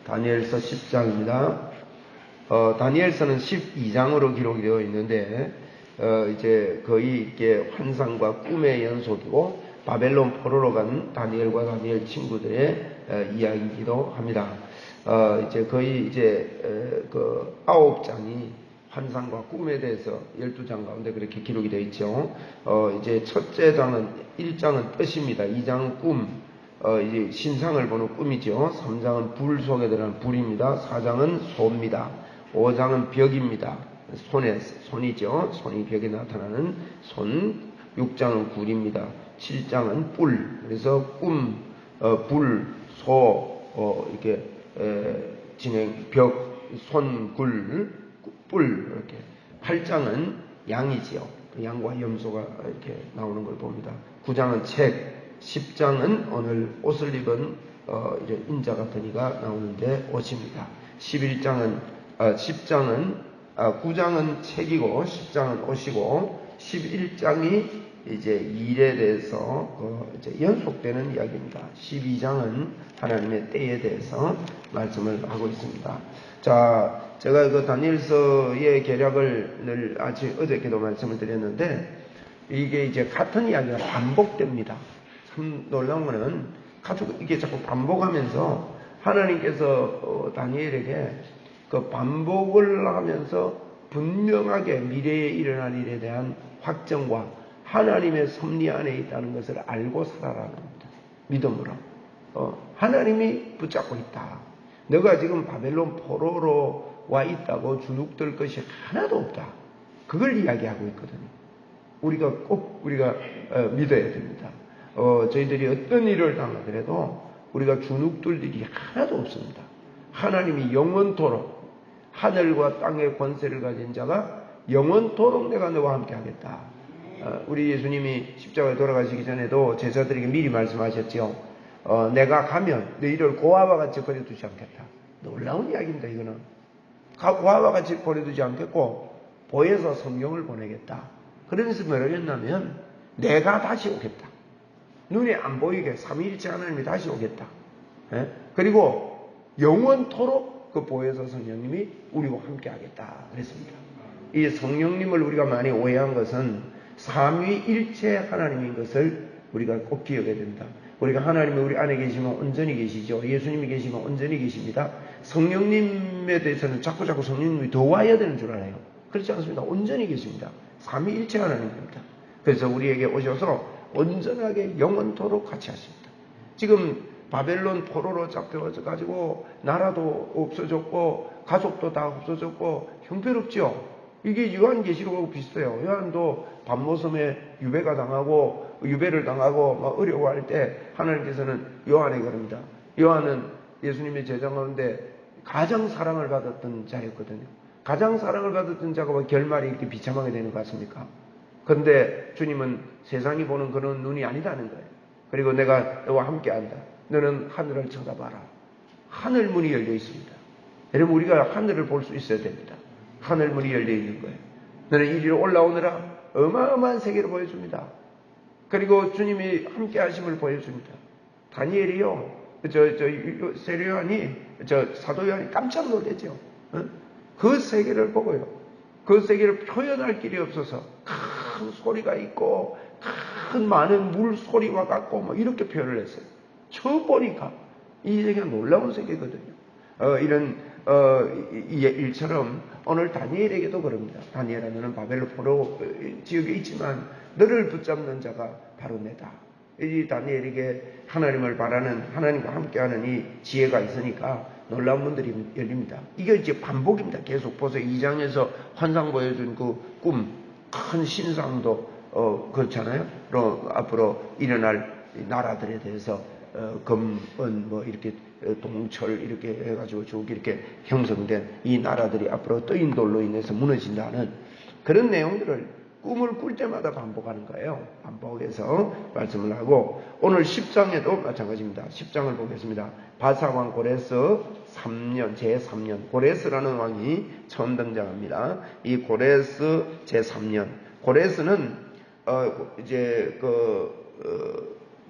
다니엘서 10장입니다. 다니엘서는 12장으로 기록이 되어 있는데, 이제 거의 이게 환상과 꿈의 연속이고, 바벨론 포로로 간 다니엘과 다니엘 친구들의 이야기이기도 합니다. 이제 거의 이제 그 9장이 환상과 꿈에 대해서 12장 가운데 그렇게 기록이 되어 있죠. 이제 첫째 장은 1장은 뜻입니다. 2장은 꿈. 이제 신상을 보는 꿈이죠. 3장은 불 속에 들어가는 불입니다. 4장은 소입니다. 5장은 벽입니다. 손이죠. 손이 벽에 나타나는 손. 6장은 굴입니다. 7장은 뿔. 그래서 꿈, 불, 소, 이렇게 진행, 벽, 손, 굴, 뿔 이렇게. 8장은 양이지요. 양과 염소가 이렇게 나오는 걸 봅니다. 9장은 책. 10장은 오늘 옷을 입은 이제 인자 같은 이가 나오는데 옷입니다. 9장은 책이고 10장은 옷이고 11장이 이제 일에 대해서 이제 연속되는 이야기입니다. 12장은 하나님의 때에 대해서 말씀을 하고 있습니다. 자, 제가 그 다니엘서의 개략을 늘 어저께도 말씀을 드렸는데 이게 이제 같은 이야기가 반복됩니다. 참 놀라운 거는 이게 자꾸 반복하면서 하나님께서 다니엘에게 그 반복을 하면서 분명하게 미래에 일어날 일에 대한 확정과 하나님의 섭리 안에 있다는 것을 알고 살아라는 겁니다. 믿음으로. 하나님이 붙잡고 있다. 너가 지금 바벨론 포로로 와 있다고 주눅들 것이 하나도 없다. 그걸 이야기하고 있거든요. 우리가 꼭 믿어야 됩니다. 저희들이 어떤 일을 당하더라도 우리가 주눅들 일이 하나도 없습니다. 하나님이 영원토록 하늘과 땅의 권세를 가진 자가 영원토록 내가 너와 함께 하겠다. 우리 예수님이 십자가에 돌아가시기 전에도 제자들에게 미리 말씀하셨죠. 내가 가면 너희를 고아와 같이 버려두지 않겠다. 놀라운 이야기입니다. 이거는 고아와 같이 버려두지 않겠고 보혜사 성령을 보내겠다. 그러면서 뭐라고 했냐면 내가 다시 오겠다. 눈에 안 보이게 삼위일체 하나님이 다시 오겠다. 그리고 영원토록 그 보혜사 성령님이 우리와 함께 하겠다 그랬습니다. 이 성령님을 우리가 많이 오해한 것은 삼위일체 하나님인 것을 우리가 꼭 기억해야 됩니다. 우리가 하나님이 우리 안에 계시면 온전히 계시죠. 예수님이 계시면 온전히 계십니다. 성령님에 대해서는 자꾸 성령님이 더 와야 되는 줄 알아요. 그렇지 않습니다. 온전히 계십니다. 삼위일체 하나님입니다. 그래서 우리에게 오셔서 온전하게 영원토록 같이 하십니다. 지금 바벨론 포로로 잡혀져 가지고 나라도 없어졌고 가족도 다 없어졌고 형편없죠. 이게 요한계시록하고 비슷해요. 요한도 밤모섬에 유배를 당하고 막 어려워할 때 하나님께서는 요한에게 그럽니다. 요한은 예수님의 제자 가운데 가장 사랑을 받았던 자였거든요. 가장 사랑을 받았던 자가 왜 결말이 이렇게 비참하게 되는 것 같습니까? 그런데 주님은 세상이 보는 그런 눈이 아니다는 거예요. 그리고 내가 너와 함께한다. 너는 하늘을 쳐다봐라. 하늘 문이 열려 있습니다. 여러분 우리가 하늘을 볼 수 있어야 됩니다. 하늘 문이 열려 있는 거예요. 너는 이리로 올라오느라 어마어마한 세계를 보여줍니다. 그리고 주님이 함께하심을 보여줍니다. 다니엘이요, 사도 요한이 깜짝 놀랐죠. 그 세계를 보고요. 그 세계를 표현할 길이 없어서 큰 소리가 있고 큰 많은 물 소리와 같고 뭐 이렇게 표현을 했어요. 처음 보니까 이 세계가 놀라운 세계거든요. 이런 일처럼 오늘 다니엘에게도 그럽니다. 다니엘아, 너는 바벨론 포로 지역에 있지만 너를 붙잡는 자가 바로 내다. 이 다니엘에게 하나님을 바라는, 하나님과 함께하는 이 지혜가 있으니까 놀라운 문들이 열립니다. 이게 이제 반복입니다. 계속 보세요. 2장에서 환상 보여준 그 꿈, 큰 신상도 그렇잖아요. 앞으로 일어날 나라들에 대해서 금은 뭐 이렇게 동철 이렇게 해가지고 쭉 이렇게 형성된 이 나라들이 앞으로 떠인 돌로 인해서 무너진다는 그런 내용들을 꿈을 꿀 때마다 반복하는 거예요. 반복해서 말씀을 하고 오늘 10장에도 마찬가지입니다. 10장을 보겠습니다. 바사왕 고레스 3년 제3년 고레스라는 왕이 처음 등장합니다. 이 고레스 제3년 고레스는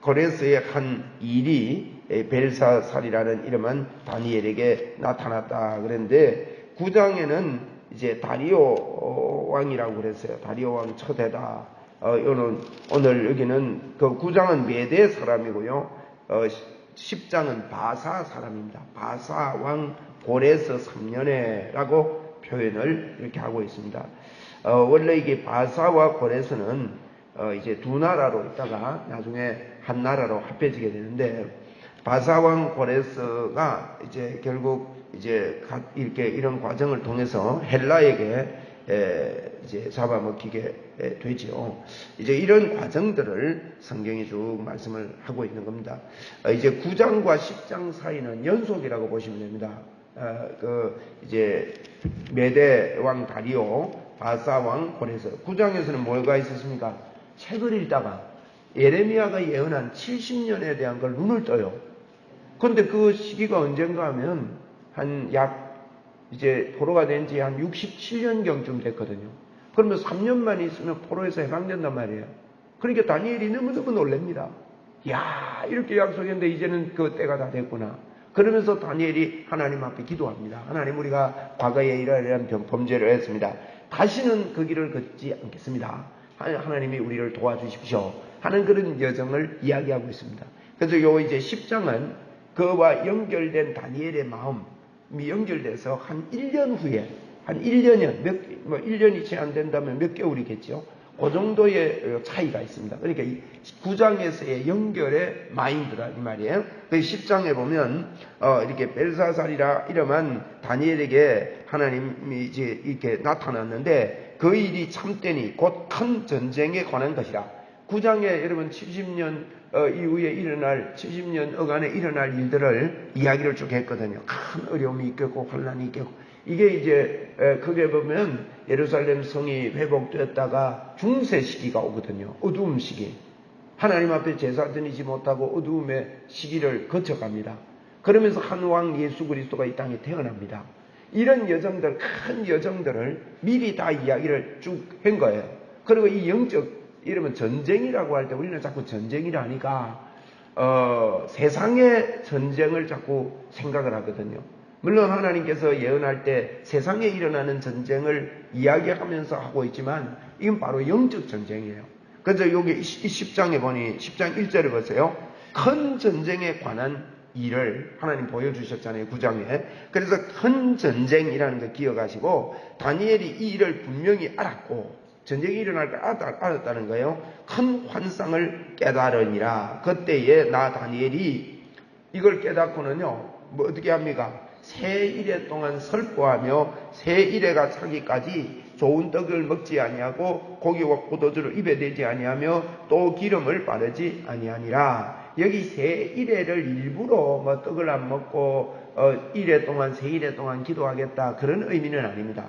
고레스의 한 일이 벨사살이라는 이름은 다니엘에게 나타났다 그랬는데 9장에는 이제 다리오 왕이라고 그랬어요. 다리오 왕 첫해다. 오늘 여기는 그 9장은 메대 사람이고요. 10장은 바사 사람입니다. 바사 왕 고레스 3년에라고 표현을 이렇게 하고 있습니다. 원래 이게 바사와 고레스는 이제 두 나라로 있다가 나중에 한 나라로 합해지게 되는데 바사 왕 고레스가 이제 결국 이제 이렇게 이런 과정을 통해서 헬라에게 이제 잡아먹히게 되죠. 이제 이런 과정들을 성경이 쭉 말씀을 하고 있는 겁니다. 이제 9장과 10장 사이는 연속이라고 보시면 됩니다. 이제 메대 왕 다리오, 바사 왕 고레스. 9장에서는 뭐가 있었습니까? 책을 읽다가 예레미야가 예언한 70년에 대한 걸 눈을 떠요. 그런데 그 시기가 언젠가 하면 이제 포로가 된 지 한 67년경쯤 됐거든요. 그러면 3년만 있으면 포로에서 해방된단 말이에요. 그러니까 다니엘이 너무너무 놀랍니다. 야, 이렇게 약속했는데 이제는 그 때가 다 됐구나. 그러면서 다니엘이 하나님 앞에 기도합니다. 하나님, 우리가 과거에 이러이러한 범죄를 했습니다. 다시는 그 길을 걷지 않겠습니다. 하나님이 우리를 도와주십시오 하는 그런 여정을 이야기하고 있습니다. 그래서 요 이제 10장은 그와 연결된 다니엘의 마음이 연결돼서 한 1년 후에, 한 1년이요. 1년이 채 안 된다면 몇 개월이겠죠. 그 정도의 차이가 있습니다. 그러니까 이 9장에서의 연결의 마인드라 이 말이에요. 그 10장에 보면 이렇게 벨사살이라 이름한 다니엘에게 하나님이 이제 이렇게 나타났는데 그 일이 참되니 곧 큰 전쟁에 관한 것이라. 9장에 여러분 70년 이후에 일어날 70년 어간에 일어날 일들을 이야기를 쭉 했거든요. 큰 어려움이 있겠고 환란이 있겠고, 이게 이제 크게 보면 예루살렘 성이 회복되었다가 중세 시기가 오거든요. 어두움 시기. 하나님 앞에 제사 드리지 못하고 어두움의 시기를 거쳐갑니다. 그러면서 한 왕 예수 그리스도가 이 땅에 태어납니다. 이런 여정들, 큰 여정들을 미리 다 이야기를 쭉 한 거예요. 그리고 이 영적, 이러면 전쟁이라고 할 때 우리는 자꾸 전쟁이라 하니까 세상의 전쟁을 자꾸 생각을 하거든요. 물론 하나님께서 예언할 때 세상에 일어나는 전쟁을 이야기하면서 하고 있지만 이건 바로 영적 전쟁이에요. 그래서 여기 10장에 보니 10장 1절을 보세요. 큰 전쟁에 관한 일을 하나님 보여주셨잖아요. 9장에. 그래서 큰 전쟁이라는 걸 기억하시고 다니엘이 이 일을 분명히 알았고 전쟁이 일어날 걸 알았다는 거예요. 큰 환상을 깨달으니라. 그때에 나 다니엘이 이걸 깨닫고는요, 뭐 어떻게 합니까? 새 일해 동안 슬퍼하며 새 일해가 차기까지 좋은 떡을 먹지 아니하고 고기와 포도주를 입에 대지 아니하며 또 기름을 바르지 아니하니라. 여기 새 일해를 일부러 뭐 떡을 안 먹고 일해 동안 새 일해 동안 기도하겠다 그런 의미는 아닙니다.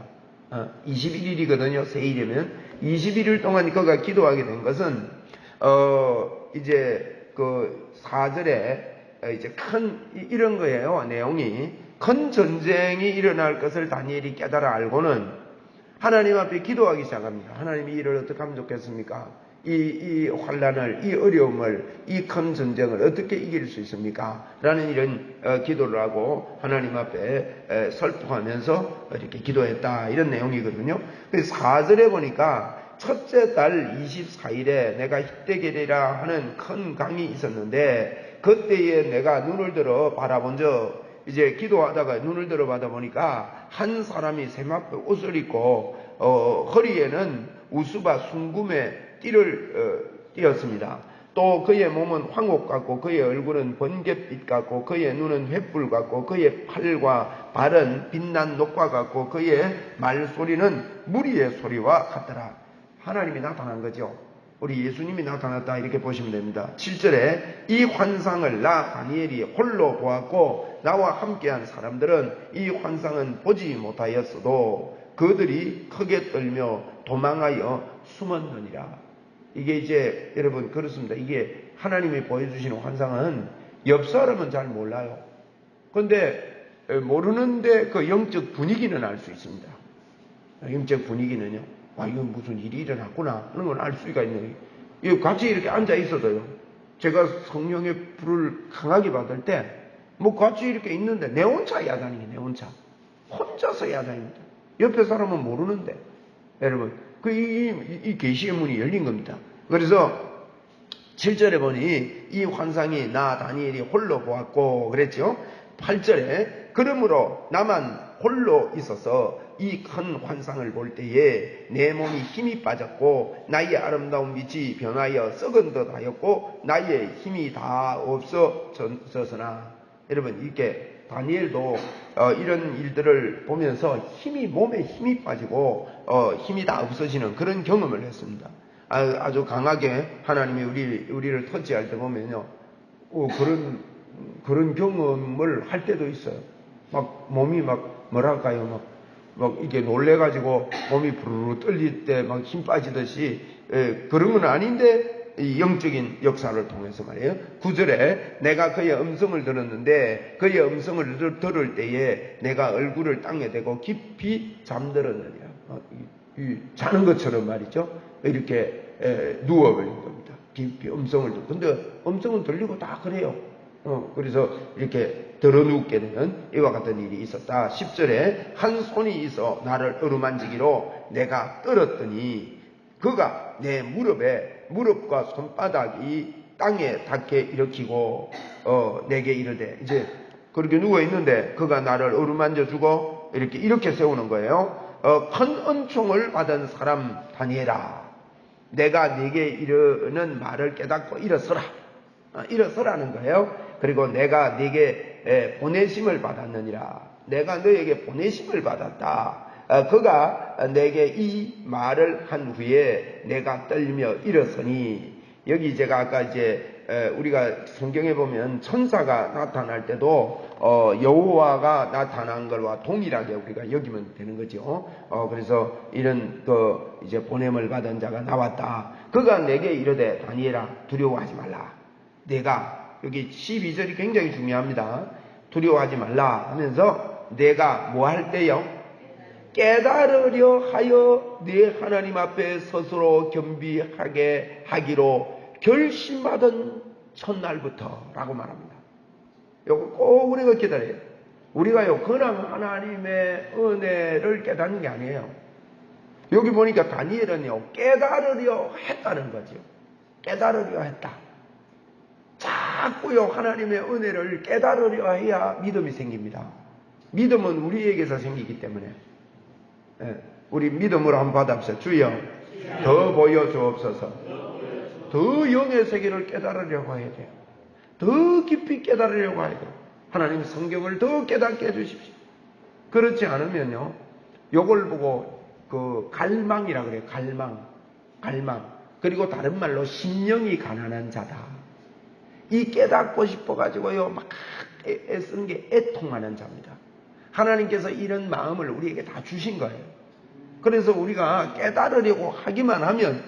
21일이거든요. 새 일이면 21일 동안 그가 기도하게 된 것은 이제 그 4절에 이제 큰 이런 거예요. 내용이 큰 전쟁이 일어날 것을 다니엘이 깨달아 알고는 하나님 앞에 기도하기 시작합니다. 하나님, 이 일을 어떻게 하면 좋겠습니까? 이 환란을, 이 어려움을, 이 큰 전쟁을 어떻게 이길 수 있습니까? 라는 이런 기도를 하고 하나님 앞에 설득하면서 이렇게 기도했다, 이런 내용이거든요. 그래서 4절에 보니까 첫째 달 24일에 내가 히데겔이라 하는 큰 강이 있었는데 그때에 내가 눈을 들어 바라본 적, 이제 기도하다가 눈을 들어 받아보니까 한 사람이 세마포 옷을 입고 허리에는 우스바 순금의 띠를 띄었습니다. 또 그의 몸은 황옥 같고 그의 얼굴은 번갯빛 같고 그의 눈은 횃불 같고 그의 팔과 발은 빛난 녹과 같고 그의 말소리는 무리의 소리와 같더라. 하나님이 나타난 거죠. 우리 예수님이 나타났다, 이렇게 보시면 됩니다. 7절에 이 환상을 나 다니엘이 홀로 보았고 나와 함께한 사람들은 이 환상은 보지 못하였어도 그들이 크게 떨며 도망하여 숨었느니라. 이게 이제 여러분 그렇습니다. 이게 하나님이 보여주시는 환상은 옆 사람은 잘 몰라요. 그런데 모르는데 그 영적 분위기는 알 수 있습니다. 영적 분위기는요, 이건 무슨 일이 일어났구나, 그런 걸 알 수가 있는 거예요. 같이 이렇게 앉아 있어도요, 제가 성령의 불을 강하게 받을 때 뭐 같이 이렇게 있는데 내 혼자 야단이에요. 내 혼자서 야단입니다. 옆에 사람은 모르는데 여러분 이 계시의 문이 열린 겁니다. 그래서 7절에 보니 이 환상이 나 다니엘이 홀로 보았고 그랬죠. 8절에 그러므로 나만 홀로 있어서 이 큰 환상을 볼 때에 내 몸이 힘이 빠졌고 나의 아름다운 빛이 변하여 썩은 듯 하였고 나의 힘이 다 없어졌으나 여러분 이렇게 다니엘도 이런 일들을 보면서 몸에 힘이 빠지고 힘이 다 없어지는 그런 경험을 했습니다. 아주 강하게 하나님이 우리를 터치할 때 보면요, 그런 경험을 할 때도 있어요. 막 몸이 막 뭐랄까요, 막 이게 놀래가지고 몸이 부르르 떨릴 때 막 힘 빠지듯이 그런 건 아닌데 이 영적인 역사를 통해서 말이에요. 9절에 내가 그의 음성을 들었는데 그의 음성을 들을 때에 내가 얼굴을 땅에 대고 깊이 잠들었느니라. 자는 것처럼 말이죠. 이렇게 누워버린 겁니다. 깊이 음성을 듣고. 근데 음성은 들리고 다 그래요. 그래서 이렇게 들어눕게 되는 이와 같은 일이 있었다. 10절에 한 손이 있어 나를 어루만지기로 내가 떨었더니 그가 내 무릎과 손바닥이 땅에 닿게 일으키고 내게 이르되 이제 그렇게 누워있는데 그가 나를 어루만져 주고 이렇게 세우는 거예요. 큰 은총을 받은 사람 다니엘아, 내가 네게 이르는 말을 깨닫고 일어서라는 거예요. 그리고 내가 네게 보내심을 받았느니라. 내가 너에게 보내심을 받았다. 그가 내게 이 말을 한 후에 내가 떨며 일어서니, 여기 제가 아까 이제 우리가 성경에 보면 천사가 나타날 때도 여호와가 나타난 것과 동일하게 우리가 여기면 되는 거죠. 그래서 이런 이제 보냄을 받은 자가 나왔다. 그가 내게 이르되 다니엘아 두려워하지 말라. 내가 여기 12절이 굉장히 중요합니다. 두려워하지 말라 하면서 내가 뭐 할 때요? 깨달으려 하여 네 하나님 앞에 스스로 겸비하게 하기로 결심하던 첫날부터 라고 말합니다. 요거 꼭 우리가 기다려요. 우리가요 그냥 하나님의 은혜를 깨닫는 게 아니에요. 여기 보니까 다니엘은요 깨달으려 했다는 거죠. 깨달으려 했다. 자꾸요 하나님의 은혜를 깨달으려 해야 믿음이 생깁니다. 믿음은 우리에게서 생기기 때문에 우리 믿음으로 한번 받아봅시다. 주여 더 보여주옵소서. 더 영의 세계를 깨달으려고 해야 돼요. 더 깊이 깨달으려고 해야 돼요. 하나님 성경을 더 깨닫게 해주십시오. 그렇지 않으면요 요걸 보고 갈망이라 그래요. 갈망. 그리고 다른 말로 심령이 가난한 자다. 이 깨닫고 싶어가지고요 막 애쓰는 게 애통하는 자입니다. 하나님께서 이런 마음을 우리에게 다 주신 거예요. 그래서 우리가 깨달으려고 하기만 하면,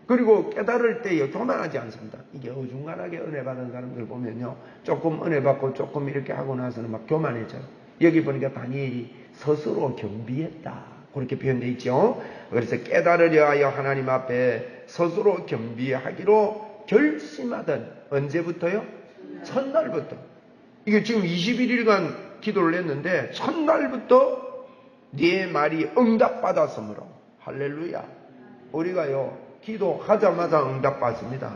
그리고 깨달을 때 교만하지 않습니다. 이게 어중간하게 은혜 받은 사람들 보면요 조금 은혜 받고 조금 이렇게 하고 나서는 막 교만해져요. 여기 보니까 다니엘이 스스로 겸비했다 그렇게 표현되어 있죠. 그래서 깨달으려 하여 하나님 앞에 스스로 겸비하기로 결심하던, 언제부터요? 첫날부터. 이게 지금 21일간 기도를 했는데 첫날부터 네 말이 응답받았으므로. 할렐루야. 우리가요 기도하자마자 응답받습니다.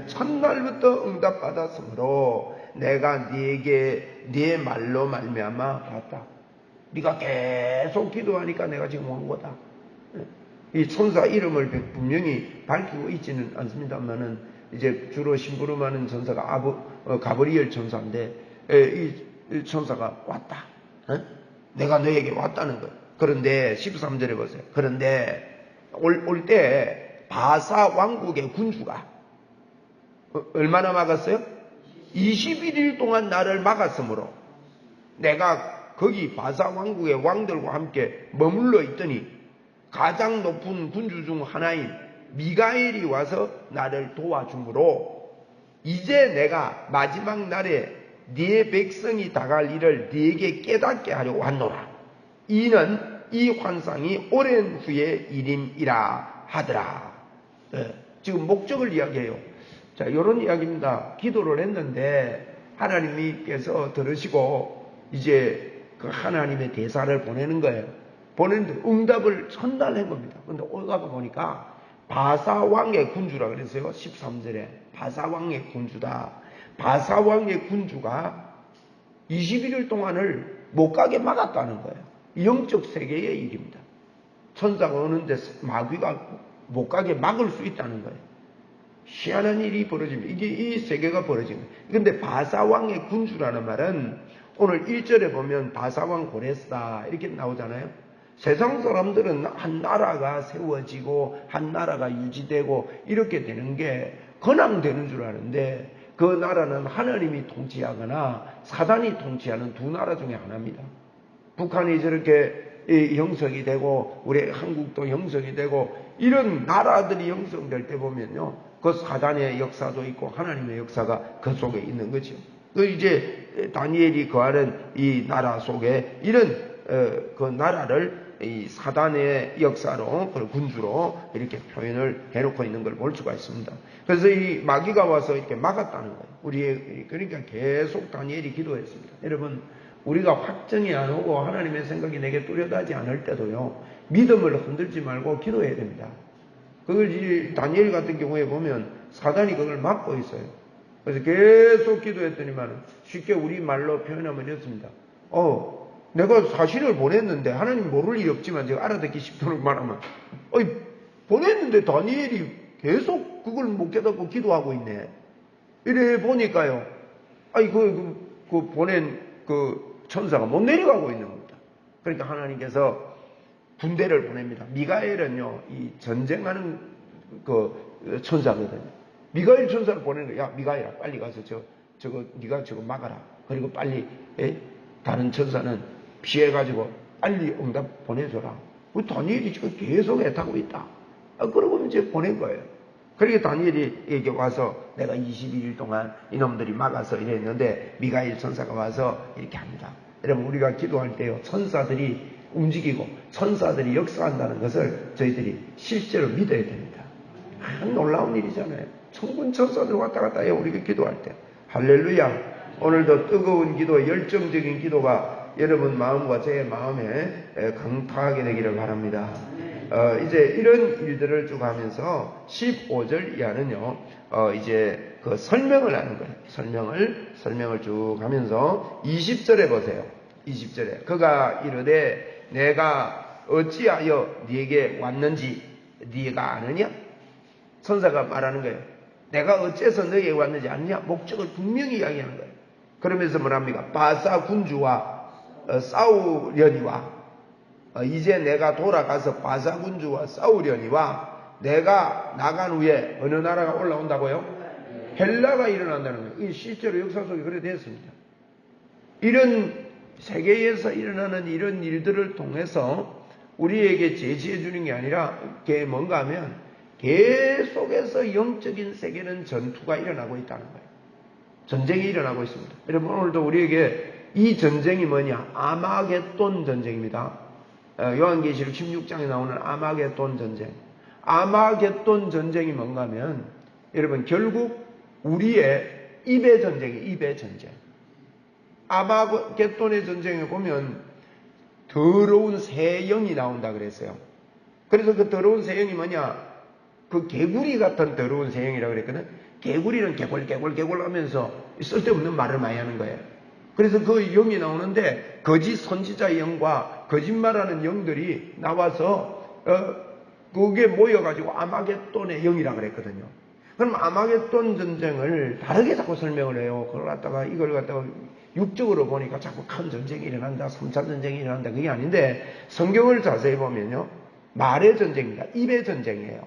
첫날부터 응답받았으므로 내가 네게 네 말로 말미암아 봤다. 네가 계속 기도하니까 내가 지금 온 거다. 이 천사 이름을 분명히 밝히고 있지는 않습니다만은 이제 주로 심부름하는 천사가 가브리엘 천사인데 이 천사가 왔다. 내가 너에게 왔다는 거예요. 그런데 13절에 보세요. 그런데 올 때 바사 왕국의 군주가 얼마나 막았어요? 21일 동안 나를 막았으므로 내가 거기 바사 왕국의 왕들과 함께 머물러 있더니 가장 높은 군주 중 하나인 미가엘이 와서 나를 도와주므로 이제 내가 마지막 날에 네 백성이 당할 일을 네게 깨닫게 하려고 왔노라. 이는 이 환상이 오랜 후의 일임이라 하더라. 지금 목적을 이야기해요. 자, 이런 이야기입니다. 기도를 했는데 하나님께서 들으시고 이제 그 하나님의 대사를 보내는 거예요. 보내는데 응답을 전달한 겁니다. 근데 오다가 보니까 바사왕의 군주라 그랬어요. 13절에 바사왕의 군주다. 바사왕의 군주가 21일 동안을 못 가게 막았다는 거예요. 영적 세계의 일입니다. 천사가 오는데 마귀가 못 가게 막을 수 있다는 거예요. 희한한 일이 벌어집니다. 이게 이 세계가 벌어진 거예요. 그런데 바사왕의 군주라는 말은 오늘 1절에 보면 바사왕 고레스다 이렇게 나오잖아요. 세상 사람들은 한 나라가 세워지고 한 나라가 유지되고 이렇게 되는 게 근황되는 줄 아는데 그 나라는 하나님이 통치하거나 사단이 통치하는 두 나라 중에 하나입니다. 북한이 저렇게 형성이 되고 우리 한국도 형성이 되고 이런 나라들이 형성될 때 보면요, 그 사단의 역사도 있고 하나님의 역사가 그 속에 있는 거죠. 그 이제 다니엘이 거하는 이 나라 속에 이런 그 나라를 이 사단의 역사로, 그 군주로 이렇게 표현을 해놓고 있는 걸 볼 수가 있습니다. 그래서 이 마귀가 와서 이렇게 막았다는 거예요. 그러니까 계속 다니엘이 기도했습니다. 여러분, 우리가 확정이 안 오고 하나님의 생각이 내게 뚜렷하지 않을 때도요, 믿음을 흔들지 말고 기도해야 됩니다. 그걸 다니엘 같은 경우에 보면 사단이 그걸 막고 있어요. 그래서 계속 기도했더니만 쉽게 우리 말로 표현하면 이렇습니다. 내가 사실을 보냈는데 하나님 모를 일이 없지만 제가 알아듣기 쉽도록 말하면 보냈는데 다니엘이 계속 그걸 못 깨닫고 기도하고 있네. 이래 보니까요, 그 보낸 그 천사가 못 내려가고 있는 겁니다. 그러니까 하나님께서 군대를 보냅니다. 미가엘은요, 이 전쟁하는 그 천사거든요. 미가엘 천사를 보내는 거야. 야, 미가엘아, 빨리 가서 네가 저거 막아라. 그리고 빨리 다른 천사는 피해가지고 빨리 응답 보내줘라. 다니엘이 지금 계속 애타고 있다. 그러고 이제 보낸 거예요. 그러니까 다니엘이 여기 와서 내가 21일 동안 이놈들이 막아서 이랬는데 미가엘 천사가 와서 이렇게 합니다. 여러분, 우리가 기도할 때요, 천사들이 움직이고 천사들이 역사한다는 것을 저희들이 실제로 믿어야 됩니다. 놀라운 일이잖아요. 천군 천사들 왔다 갔다 해요, 우리가 기도할 때. 할렐루야. 오늘도 뜨거운 기도, 열정적인 기도가 여러분 마음과 제 마음에 강타하게 되기를 바랍니다. 이제 이런 일들을 쭉 하면서 15절 이하는요, 이제 그 설명을 하는 거예요. 설명을 쭉 하면서 20절에 보세요. 20절에 그가 이르되 내가 어찌하여 네게 왔는지 네가 아느냐? 천사가 말하는 거예요. 내가 어째서 너에게 왔는지 아느냐? 목적을 분명히 이야기하는 거예요. 그러면서 뭐랍니까? 바사 군주와 싸우려니와 이제 내가 돌아가서 바사 군주와 싸우려니와 내가 나간 후에 어느 나라가 올라온다고요? 헬라가 일어난다는 거예요. 실제로 역사 속에 그래 되었습니다. 이런 세계에서 일어나는 이런 일들을 통해서 우리에게 제시해 주는 게 아니라 그게 뭔가 하면 계속해서 영적인 세계는 전투가 일어나고 있다는 거예요. 전쟁이 일어나고 있습니다. 여러분, 오늘도 우리에게 이 전쟁이 뭐냐? 아마겟돈 전쟁입니다. 요한계시록 16장에 나오는 아마겟돈 전쟁. 아마겟돈 전쟁이 뭔가 하면 여러분, 결국 우리의 입의 전쟁이에요. 입의 전쟁. 아마겟돈의 전쟁에 보면 더러운 새 영이 나온다 그랬어요. 그래서 그 더러운 새 영이 뭐냐? 그 개구리 같은 더러운 새 영이라고 그랬거든. 개구리는 개굴 하면서 쓸데없는 말을 많이 하는 거예요. 그래서 그 영이 나오는데 거짓 선지자의 영과 거짓말하는 영들이 나와서 그게 모여가지고 아마겟돈의 영이라고 그랬거든요. 그럼 아마겟돈 전쟁을 다르게 자꾸 설명을 해요. 이걸 갖다가 육적으로 보니까 자꾸 큰 전쟁이 일어난다, 3차 전쟁이 일어난다, 그게 아닌데 성경을 자세히 보면요, 말의 전쟁입니다. 입의 전쟁이에요.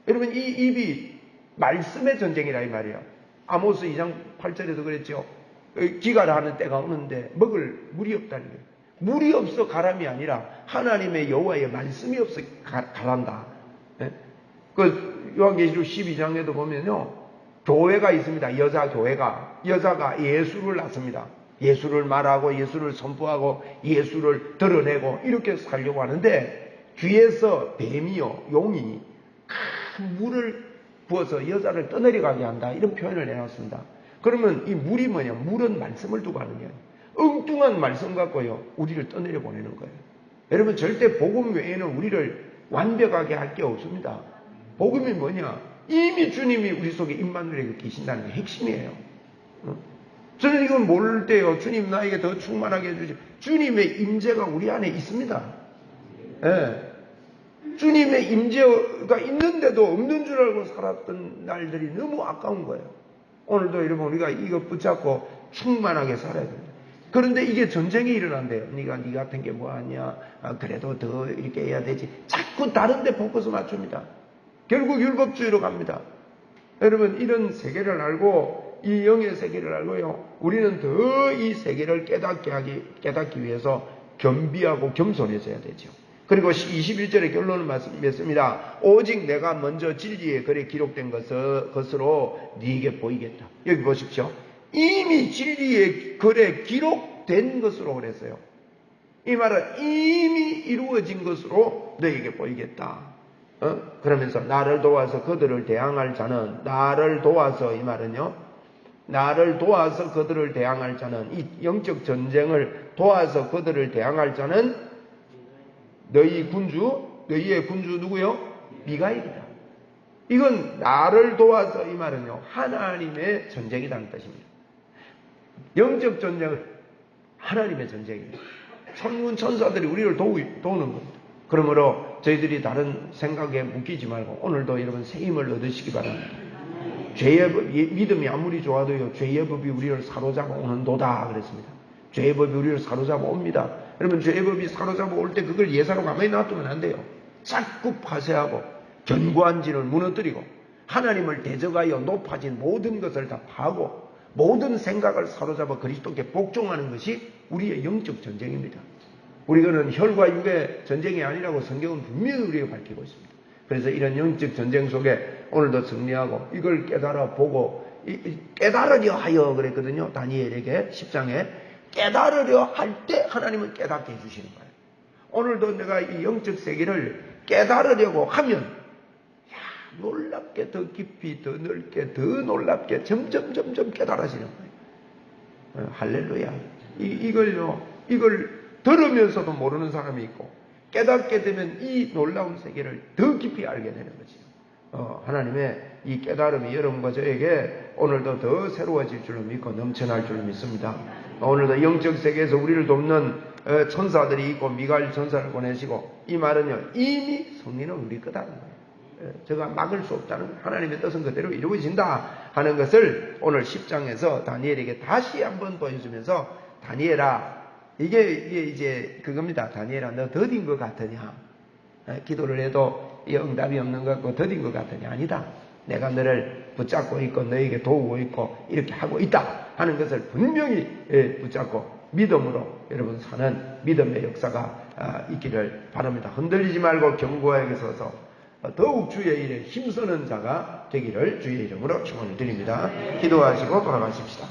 여러분, 이 입이 말씀의 전쟁이라 이 말이에요. 아모스 2장 8절에도 그랬죠. 기가를 하는 때가 오는데 먹을 물이 없다는 거예요. 물이 없어 가람이 아니라 하나님의 여호와의 말씀이 없어 가란다. 그 요한계시록 12장에도 보면요, 교회가 있습니다. 여자가 예수를 낳습니다. 예수를 말하고 예수를 선포하고 예수를 드러내고 이렇게 살려고 하는데 뒤에서 뱀이요, 용이 큰 물을 부어서 여자를 떠내려가게 한다. 이런 표현을 해놨습니다. 그러면 이 물이 뭐냐? 물은 말씀을 두고 하는 게 엉뚱한 말씀 갖고요 우리를 떠내려 보내는 거예요. 여러분 절대 복음 외에는 우리를 완벽하게 할 게 없습니다. 복음이 뭐냐? 이미 주님이 우리 속에 임마누엘이 계신다는 게 핵심이에요. 저는 이걸 모를 때요 주님 나에게 더 충만하게 해주지. 주님의 임재가 우리 안에 있습니다. 예. 주님의 임재가 있는데도 없는 줄 알고 살았던 날들이 너무 아까운 거예요. 오늘도 여러분 우리가 이거 붙잡고 충만하게 살아야 됩니다. 그런데 이게 전쟁이 일어난대요. 네가 네 같은 게 뭐하냐? 그래도 더 이렇게 해야 되지. 자꾸 다른 데 포커스 맞춥니다. 결국 율법주의로 갑니다. 여러분 이런 세계를 알고 이 영의 세계를 알고요. 우리는 더 이 세계를 깨닫기 위해서 겸비하고 겸손해져야 되죠. 그리고 21절의 결론을 맺습니다. 오직 내가 먼저 진리의 글에 기록된 것으로 네게 보이겠다. 여기 보십시오. 이미 진리의 글에 기록된 것으로 그랬어요. 이 말은 이미 이루어진 것으로 너에게 보이겠다. 그러면서 나를 도와서 그들을 대항할 자는 나를 도와서 이 말은요. 나를 도와서 그들을 대항할 자는 이 영적 전쟁을 도와서 그들을 대항할 자는 너희의 군주 누구요? 미가엘이다. 이건 나를 도와서 이 말은요. 하나님의 전쟁이라는 뜻입니다. 영적 전쟁은 하나님의 전쟁입니다. 천군 천사들이 우리를 도우는 겁니다. 그러므로 저희들이 다른 생각에 묶이지 말고 오늘도 여러분 새 힘을 얻으시기 바랍니다. 죄의 법, 믿음이 아무리 좋아도요. 죄의 법이 우리를 사로잡아 오는도다 그랬습니다. 죄의 법이 우리를 사로잡아 옵니다. 여러분 죄의 법이 사로잡아 올 때 그걸 예사로 가만히 놔두면 안 돼요. 자꾸 파쇄하고 견고한 진을 무너뜨리고 하나님을 대적하여 높아진 모든 것을 다 파고 모든 생각을 사로잡아 그리스도께 복종하는 것이 우리의 영적 전쟁입니다. 우리는 혈과 육의 전쟁이 아니라고 성경은 분명히 우리에게 밝히고 있습니다. 그래서 이런 영적 전쟁 속에 오늘도 승리하고 이걸 깨달아 보고 깨달으려 하여 그랬거든요. 다니엘에게 10장에 깨달으려 할 때 하나님은 깨닫게 해주시는 거예요. 오늘도 내가 이 영적 세계를 깨달으려고 하면 놀랍게 더 깊이 더 넓게 더 놀랍게 점점 깨달아지는 거예요. 할렐루야. 이걸 들으면서도 모르는 사람이 있고 깨닫게 되면 이 놀라운 세계를 더 깊이 알게 되는 거죠. 하나님의 이 깨달음이 여러분과 저에게 오늘도 더 새로워질 줄로 믿고 넘쳐날 줄로 믿습니다. 오늘도 영적 세계에서 우리를 돕는 천사들이 있고 미가엘 천사를 보내시고 이 말은요 이미 승리는 우리 거다는 거예요. 제가 막을 수 없다는 하나님의 뜻은 그대로 이루어진다 하는 것을 오늘 10장에서 다니엘에게 다시 한번 보여주면서 다니엘아 이게 이제 그겁니다. 다니엘아 너 더딘 것 같으냐? 기도를 해도 응답이 없는 것 같고 더딘 것 같으냐? 아니다. 내가 너를 붙잡고 있고 너에게 도우고 있고 이렇게 하고 있다 하는 것을 분명히 붙잡고 믿음으로 여러분 사는 믿음의 역사가 있기를 바랍니다. 흔들리지 말고 견고하게 서서 더욱 주의 일에 힘쓰는 자가 되기를 주의 이름으로 축원을 드립니다. 기도하시고 돌아가십시다.